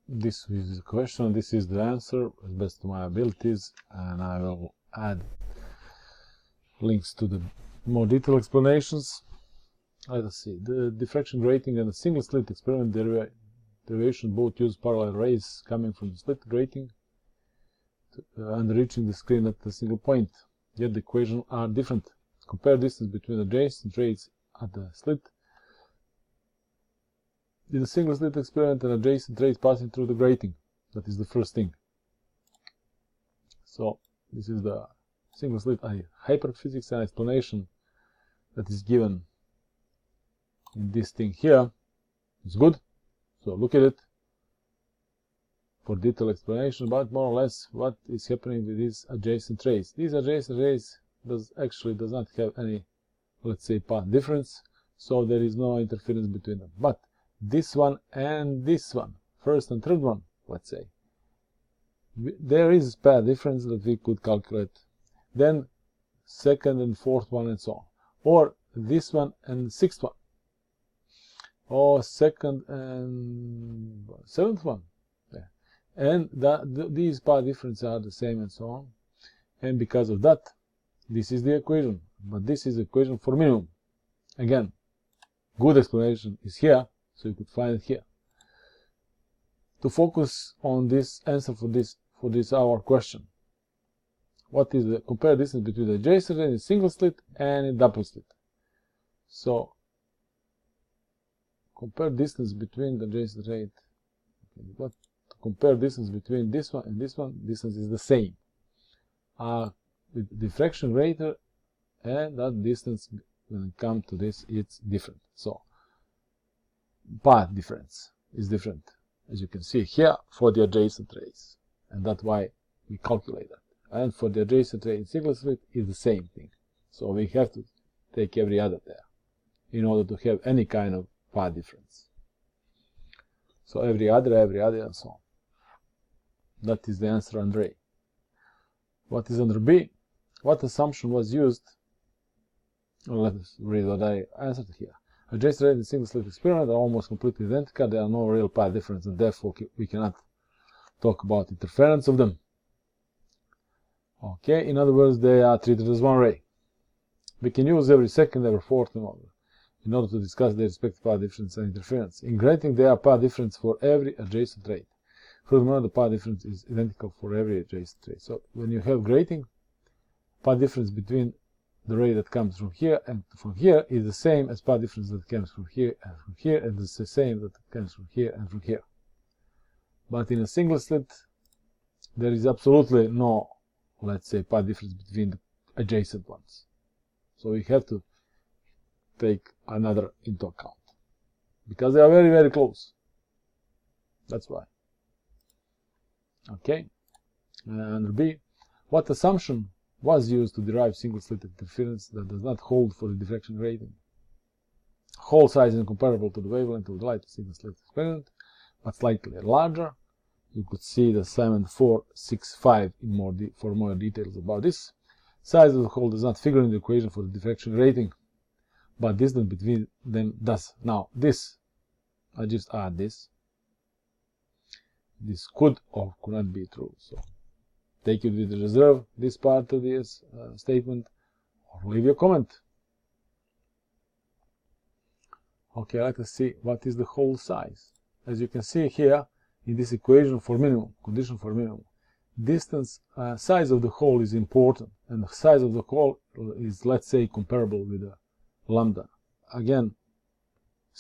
this is the question, this is the answer as best of my abilities, and I will add links to the more detailed explanations. Let us see. The diffraction grating and the single slit experiment derivation both use parallel rays coming from the slit grating and reaching the screen at a single point, yet the equations are different. Compare distance between adjacent rays at the slit. In the single slit experiment, an adjacent ray is passing through the grating. That is the first thing. So this is the single slit hyperphysics and explanation that is given in this thing here. It's good. So look at it for detailed explanation, but more or less what is happening with these adjacent rays. These adjacent rays does not have any, let's say, path difference, so there is no interference between them. But this one and this one, first and third one, let's say, there is path difference that we could calculate. Then second and fourth one and so on. Or this one and sixth one. Or second and seventh one. Yeah. And these path differences are the same and so on. And because of that, this is the equation. But this is the equation for minimum. Again, good explanation is here, so you could find it here. To focus on this answer for this our question. What is the compare distance between the adjacent ray in single slit and in double slit? So compare distance between the adjacent ray. What to compare distance between this one and this one? Distance is the same. With diffraction rate and that distance when it comes to this, it's different. So path difference is different, as you can see here, for the adjacent rays, and that's why we calculate that. And for the adjacent ray in single slit is the same thing. So we have to take every other there in order to have any kind of path difference. So every other, and so on. That is the answer under A. What is under B? What assumption was used? Well, let us read what I answered here. Adjacent rays in single slit experiment are almost completely identical. There are no real path difference, and therefore we cannot talk about interference of them. Okay, in other words, they are treated as one ray. We can use every second, every fourth in order to discuss their respective path difference and interference. In grating, there are path difference for every adjacent ray. Furthermore, the path difference is identical for every adjacent ray. So when you have grating, path difference between the ray that comes from here and from here is the same as path difference that comes from here, and it's the same that comes from here and from here. But in a single slit, there is absolutely no, let's say, path difference between the adjacent ones. So we have to take another into account, because they are very, very close. That's why. Okay. Under B, what assumption was used to derive single slit interference that does not hold for the diffraction grating? Hole size is comparable to the wavelength of the light single slit experiment, but slightly larger. You could see the assignment 465 for more details about this. Size of the hole does not figure in the equation for the diffraction grating, but distance between them does. Now this, I just add this. This could or could not be true. So take it with reserve, this part of this statement, or leave your comment. Okay, let us see what is the hole size. As you can see here in this equation for minimum, condition for minimum, distance, size of the hole is important, and the size of the hole is, let's say, comparable with the lambda. Again,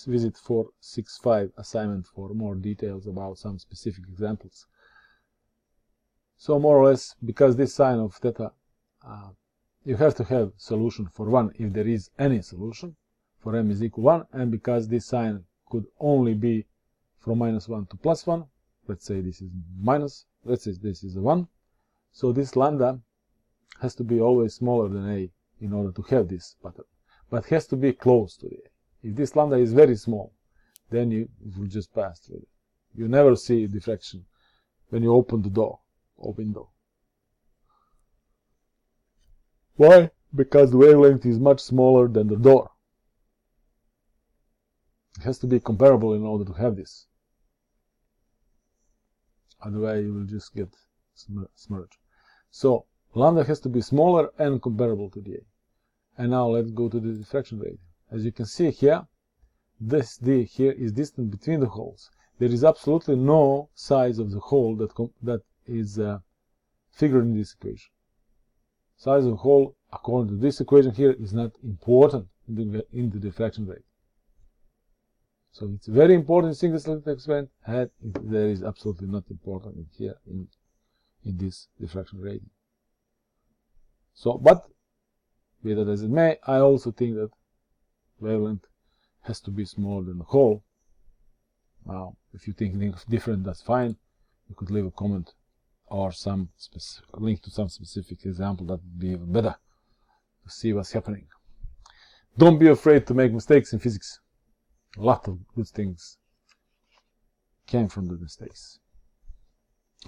visit 465 assignment for more details about some specific examples. So more or less, because this sign of theta, you have to have solution for 1 if there is any solution, for m is equal 1, and because this sign could only be from -1 to +1, let's say this is minus, let's say this is a 1, so this lambda has to be always smaller than a in order to have this pattern, but has to be close to the a. If this lambda is very small, then it will just pass through it. You never see diffraction when you open the door, or window. Why? Because the wavelength is much smaller than the door. It has to be comparable in order to have this. Otherwise you will just get smudge. So lambda has to be smaller and comparable to dA. And now let's go to the diffraction rate. As you can see here, this d here is distance between the holes. There is absolutely no size of the hole that is figured in this equation. Size of the hole, according to this equation here, is not important in the diffraction rate. So it's very important in single-slit experiment, and there is absolutely not important in here in this diffraction rate. So, but be that as it may, I also think that wavelength has to be smaller than the hole. Now, if you think different, that's fine. You could leave a comment or some link to some specific example. That would be even better to see what's happening. Don't be afraid to make mistakes in physics. A lot of good things came from the mistakes.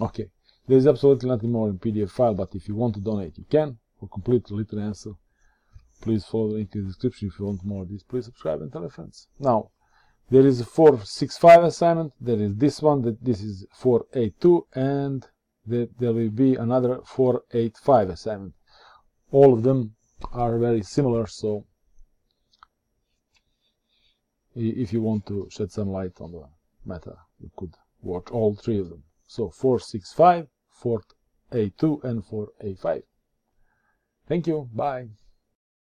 Okay, there is absolutely nothing more in PDF file, but if you want to donate, you can. For complete written answer, please follow the link in the description. If you want more of this, please subscribe and tell your friends. Now, there is a 465 assignment. There is this one. This is 482, and there will be another 485 assignment. All of them are very similar, so if you want to shed some light on the matter, you could watch all three of them. So 465, 482, and 485. Thank you. Bye.